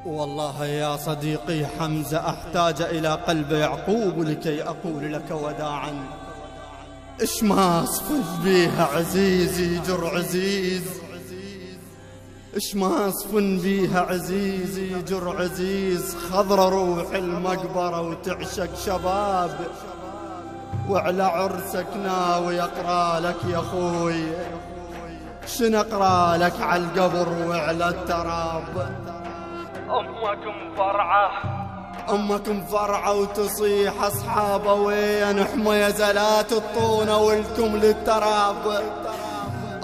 والله يا صديقي حمزة أحتاج إلى قلب يعقوب لكي أقول لك وداعا. إش ما أصفن بيها عزيزي جر عزيز، إش ما أصفن بيها عزيزي جر عزيز. خضر روح المقبرة وتعشق شباب، وعلى عرسك ناوي أقرأ لك يا أخوي، شنقرأ لك على القبر وعلى التراب. أمك مفرعة وتصيح أصحابه وين حميزة لا تطونه ولكم للتراب.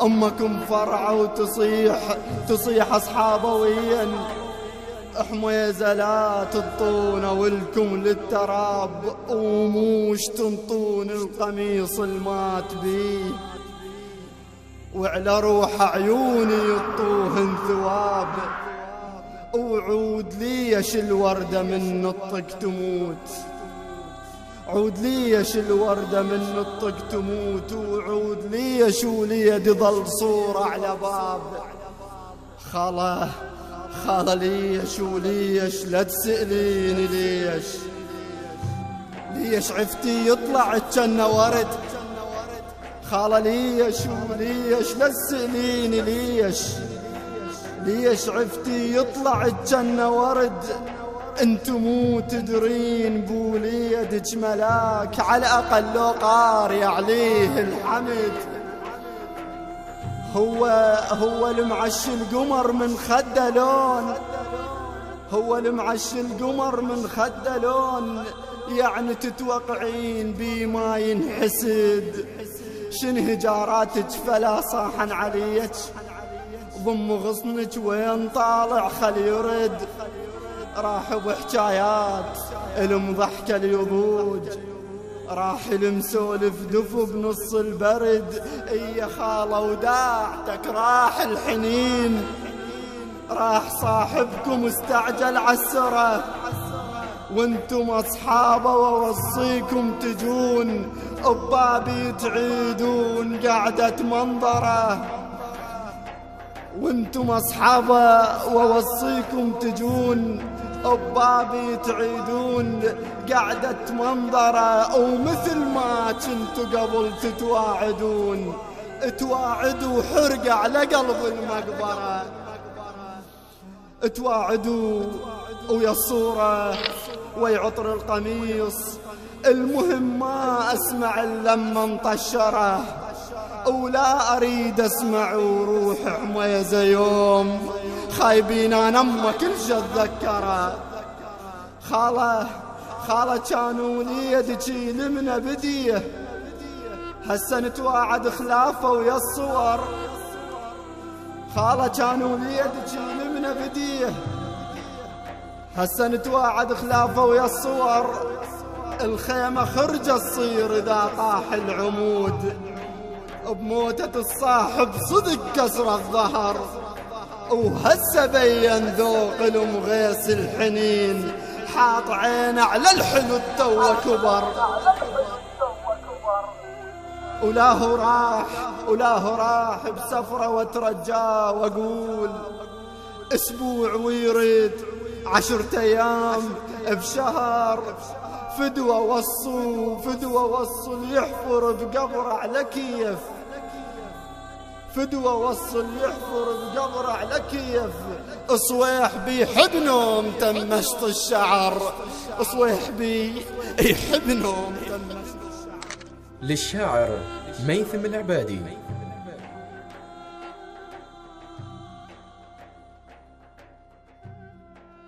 أمك مفرعة وتصيح أصحابه وين حميزة لا تطونه ولكم للتراب. وموش تنطون القميص المات بيه، وعلى روح عيوني يطوهن ثواب. وعود ليش الوردة من نطق تموت، عود ليش الوردة من نطق تموت. وعود ليش وليد ظل صورة على باب. خالة ليش وليش لا تسأليني ليش عفتي يطلع جنة ورد. خالة ليش وليش لا تسأليني ليش عفتي يطلع الجنة ورد. انتو مو تدرين بوليدك ملاك، على الأقل لو قاري عليه الحمد. هو المعش القمر من خده لون، هو المعش القمر من خده لون. يعني تتوقعين بي ما ينحسد، شن هجاراتك فلا صاحن عليك. ضم غصنك وين طالع خل يرد، راح بحكايات المضحكة اليضوج، راح المسولف دفو بنص البرد. يا خالة وداعتك راح الحنين، راح صاحبكم استعجل عالسرة، وانتم اصحابه ووصيكم تجون ببابي تعيدون قعدة منظره. وانتم اصحابه ووصيكم تجون ببابي تعيدون قعدة منظره. ومثل ما كنتوا قبل تواعدوا حرقة على قلب المقبرة. تواعدوا ويا الصورة ويعطر القميص. المهم ما اسمع الا لما مطشره، ولا أريد أسمع وروح حميزة يوم خايبين أنا أمك كل شي أتذكره. خالة كانوا وليدك يلمنا بديه، هسه نتواعد خلافه ويا الصور. خالة كانوا وليدك يلمنا بديه، هسه نتواعد خلافه ويا الصور. الخيمة خرجة تصير إذا طاح العمود، بموتة الصاحب صدق كسر الظهر. وهسه بين ذوق المغيس الحنين، حاط عينه على الحلو التو كبر. ولا راح بسفرة وترجاه واقول اسبوع ويريد 10 أيام بشهر. فدوى وصل يحفر بقبره على كيف، فدوى وصل يحفر بقبره على كيف. صويح بيحب نوم تمشط الشعر، صويح بيحب نوم تمشط الشعر. للشاعر ميثم العبادي.